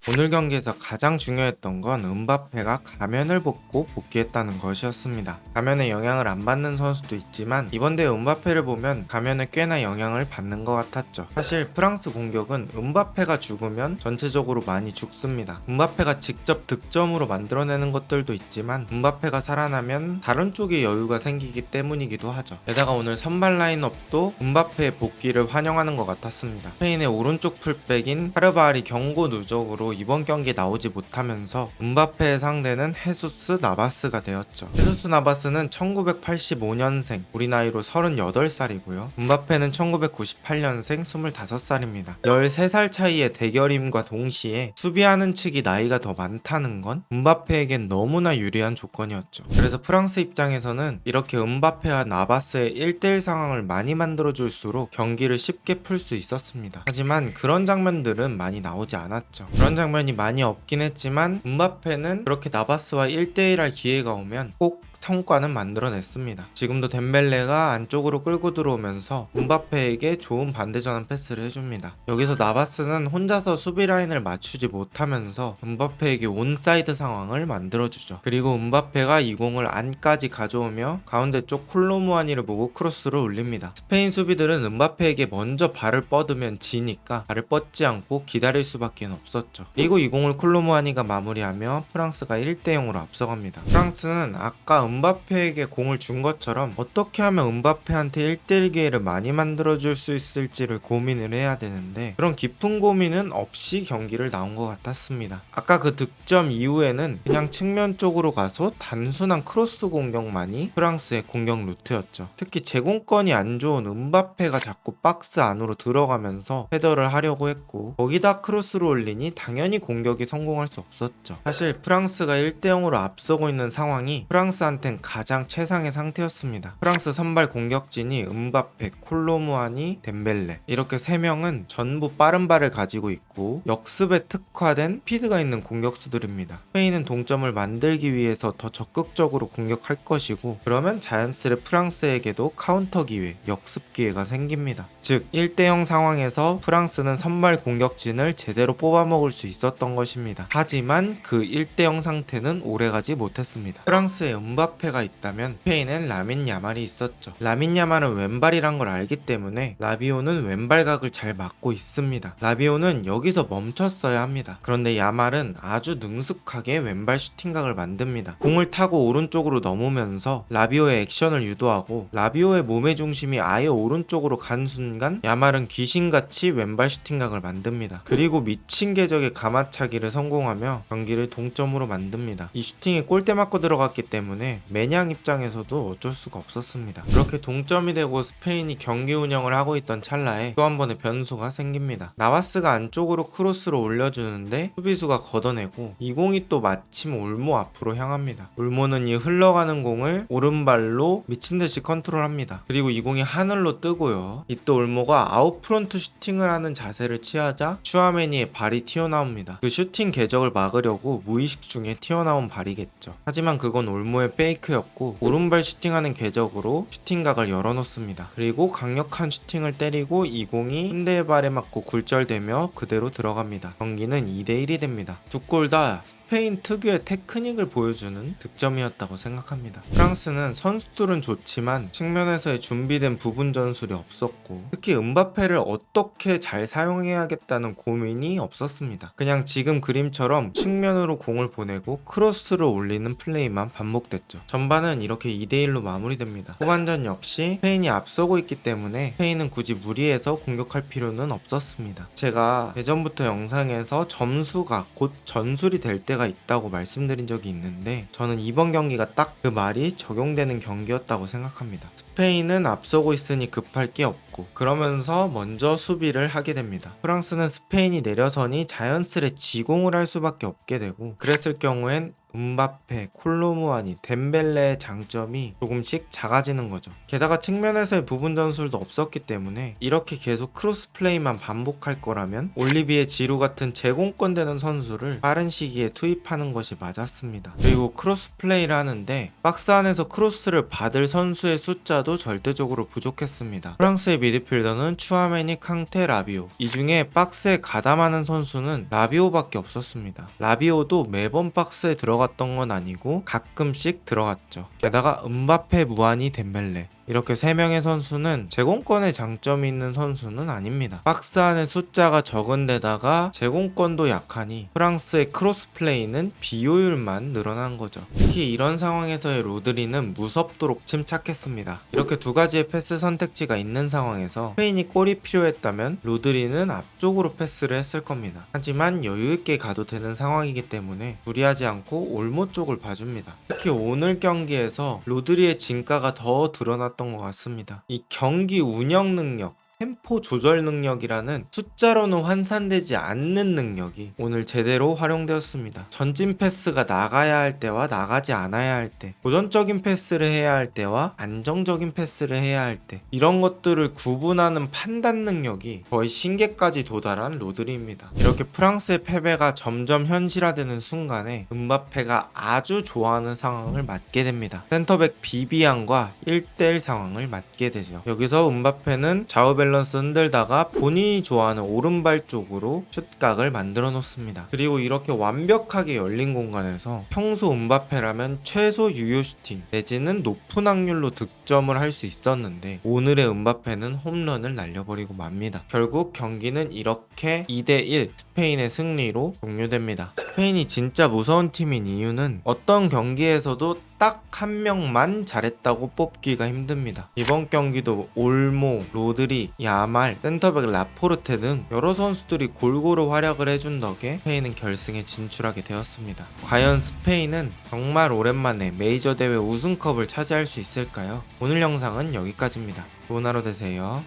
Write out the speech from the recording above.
오늘 경기에서 가장 중요했던 건 음바페가 가면을 벗고 복귀했다는 것이었습니다. 가면에 영향을 안 받는 선수도 있지만 이번 대회 음바페를 보면 가면에 꽤나 영향을 받는 것 같았죠. 사실 프랑스 공격은 음바페가 죽으면 전체적으로 많이 죽습니다. 음바페가 직접 득점으로 만들어내는 것들도 있지만 음바페가 살아나면 다른 쪽에 여유가 생기기 때문이기도 하죠. 게다가 오늘 선발 라인업도 음바페의 복귀를 환영하는 것 같았습니다. 스페인의 오른쪽 풀백인 카르바알이 경고 누적으로 이번 경기에 나오지 못하면서 음바페의 상대는 헤수스 나바스가 되었죠. 헤수스 나바스는 1985년생, 우리 나이로 38살이고요. 음바페는 1998년생 25살입니다. 13살 차이의 대결임과 동시에 수비하는 측이 나이가 더 많다는 건 음바페에겐 너무나 유리한 조건이었죠. 그래서 프랑스 입장에서는 이렇게 음바페와 나바스의 1대1 상황을 많이 만들어줄수록 경기를 쉽게 풀 수 있었습니다. 하지만 그런 장면들은 많이 나오지 않았죠. 그런 장면이 많이 없긴 했지만 음바페는 그렇게 나바스와 1대1 할 기회가 오면 꼭 성과는 만들어냈습니다. 지금도 덴벨레가 안쪽으로 끌고 들어오면서 음바페에게 좋은 반대전환 패스를 해줍니다. 여기서 나바스는 혼자서 수비 라인을 맞추지 못하면서 음바페에게 온사이드 상황을 만들어주죠. 그리고 음바페가 이 공을 안까지 가져오며 가운데 쪽 콜로무아니를 보고 크로스를 올립니다. 스페인 수비들은 음바페에게 먼저 발을 뻗으면 지니까 발을 뻗지 않고 기다릴 수밖에 없었죠. 그리고 이 공을 콜로무아니가 마무리하며 프랑스가 1대0으로 앞서갑니다. 프랑스는 아까 음바페에게 공을 준 것처럼 어떻게 하면 음바페한테 1대1 기회를 많이 만들어줄 수 있을지를 고민을 해야 되는데 그런 깊은 고민은 없이 경기를 나온 것 같았습니다. 아까 그 득점 이후에는 그냥 측면 쪽으로 가서 단순한 크로스 공격만이 프랑스의 공격 루트였죠. 특히 제공권이 안 좋은 음바페가 자꾸 박스 안으로 들어가면서 헤더를 하려고 했고 거기다 크로스를 올리니 당연히 공격이 성공할 수 없었죠. 사실 프랑스가 1대0으로 앞서고 있는 상황이 프랑스한텐 가장 최상의 상태였습니다. 프랑스 선발 공격진이 음바페, 콜로무아니, 덴벨레 이렇게 3명은 전부 빠른 발을 가지고 있고 역습에 특화된 스피드가 있는 공격수들입니다. 스페인은 동점을 만들기 위해서 더 적극적으로 공격할 것이고 그러면 자연스레 프랑스에게도 카운터 기회, 역습 기회가 생깁니다. 즉 1대0 상황에서 프랑스는 선발 공격진을 제대로 뽑아먹을 수 있었던 것입니다. 하지만 그 1대0 상태는 오래가지 못했습니다. 프랑스의 음바페가 있다면 스페인엔 라민 야말이 있었죠. 라민 야말은 왼발이란 걸 알기 때문에 라비오는 왼발각을 잘 막고 있습니다. 라비오는 여기서 멈췄어야 합니다. 그런데 야말은 아주 능숙하게 왼발 슈팅각을 만듭니다. 공을 타고 오른쪽으로 넘으면서 라비오의 액션을 유도하고 라비오의 몸의 중심이 아예 오른쪽으로 간 순간 야말은 귀신같이 왼발 슈팅각을 만듭니다. 그리고 미친 궤적의 가마차기를 성공하며 경기를 동점으로 만듭니다. 이 슈팅이 골대 맞고 들어갔기 때문에 매냥 입장에서도 어쩔 수가 없었습니다. 그렇게 동점이 되고 스페인이 경기 운영을 하고 있던 찰나에 또 한 번의 변수가 생깁니다. 나바스가 안쪽으로 크로스를 올려주는데 수비수가 걷어내고 이 공이 또 마침 올모 앞으로 향합니다. 올모는 이 흘러가는 공을 오른발로 미친듯이 컨트롤합니다. 그리고 이 공이 하늘로 뜨고요. 이때 올모가 아웃프론트 슈팅을 하는 자세를 취하자 슈아메니의 발이 튀어나옵니다. 그 슈팅 궤적을 막으려고 무의식 중에 튀어나온 발이겠죠. 하지만 그건 올모의 페이크였고 오른발 슈팅하는 궤적으로 슈팅각을 열어놓습니다. 그리고 강력한 슈팅을 때리고 이 공이 hun대의 발에 맞고 굴절되며 그대로 들어갑니다. 경기는 2대1이 됩니다. 두 골 다 스페인 특유의 테크닉을 보여주는 득점이었다고 생각합니다. 프랑스는 선수들은 좋지만 측면에서의 준비된 부분 전술이 없었고 특히 음바페를 어떻게 잘 사용해야겠다는 고민이 없었습니다. 그냥 지금 그림처럼 측면으로 공을 보내고 크로스를 올리는 플레이만 반복됐죠. 전반은 이렇게 2대1로 마무리됩니다. 후반전 역시 스페인이 앞서고 있기 때문에 스페인은 굳이 무리해서 공격할 필요는 없었습니다. 제가 예전부터 영상에서 점수가 곧 전술이 될 때가 있다고 말씀드린 적이 있는데 저는 이번 경기가 딱 그 말이 적용되는 경기였다고 생각합니다. 스페인은 앞서고 있으니 급할 게 없고 그러면서 먼저 수비를 하게 됩니다. 프랑스는 스페인이 내려서니 자연스레 지공을 할 수밖에 없게 되고 그랬을 경우엔 음바페, 콜로무아니, 덴벨레의 장점이 조금씩 작아지는 거죠. 게다가 측면에서의 부분 전술도 없었기 때문에 이렇게 계속 크로스 플레이만 반복할 거라면 올리비에 지루 같은 제공권 되는 선수를 빠른 시기에 투입하는 것이 맞았습니다. 그리고 크로스 플레이를 하는데 박스 안에서 크로스를 받을 선수의 숫자도 절대적으로 부족했습니다. 프랑스의 미드필더는 추아메니, 캉테, 라비오. 이 중에 박스에 가담하는 선수는 라비오밖에 없었습니다. 라비오도 매번 박스에 들어갔던 건 아니고 가끔씩 들어갔죠. 게다가 음바페, 무아니, 덴벨레 이렇게 3명의 선수는 제공권에 장점이 있는 선수는 아닙니다. 박스 안에 숫자가 적은 데다가 제공권도 약하니 프랑스의 크로스 플레이는 비효율만 늘어난 거죠. 특히 이런 상황에서의 로드리는 무섭도록 침착했습니다. 이렇게 두 가지의 패스 선택지가 있는 상황에서 스페인이 골이 필요했다면 로드리는 앞쪽으로 패스를 했을 겁니다. 하지만 여유있게 가도 되는 상황이기 때문에 무리하지 않고 올모 쪽을 봐줍니다. 특히 오늘 경기에서 로드리의 진가가 더 드러났던 것 같습니다. 이 경기 운영 능력, 템포 조절 능력이라는 숫자로는 환산되지 않는 능력이 오늘 제대로 활용되었습니다. 전진 패스가 나가야 할 때와 나가지 않아야 할 때, 도전적인 패스를 해야 할 때와 안정적인 패스를 해야 할 때, 이런 것들을 구분하는 판단 능력이 거의 신기까지 도달한 로드리입니다. 이렇게 프랑스의 패배가 점점 현실화되는 순간에 음바페가 아주 좋아하는 상황을 맞게 됩니다. 센터백 비비안과 1대1 상황을 맞게 되죠. 여기서 음바페는 좌우 밸런스 흔들다가 본인이 좋아하는 오른발 쪽으로 슛각을 만들어 놓습니다. 그리고 이렇게 완벽하게 열린 공간에서 평소 음바페라면 최소 유효 슈팅 내지는 높은 확률로 득점을 할 수 있었는데 오늘의 음바페는 홈런을 날려버리고 맙니다. 결국 경기는 이렇게 2대1 스페인의 승리로 종료됩니다. 스페인이 진짜 무서운 팀인 이유는 어떤 경기에서도 딱 한 명만 잘했다고 뽑기가 힘듭니다. 이번 경기도 올모, 로드리, 야말, 센터백 라포르테 등 여러 선수들이 골고루 활약을 해준 덕에 스페인은 결승에 진출하게 되었습니다. 과연 스페인은 정말 오랜만에 메이저 대회 우승컵을 차지할 수 있을까요? 오늘 영상은 여기까지입니다. 좋은 하루 되세요.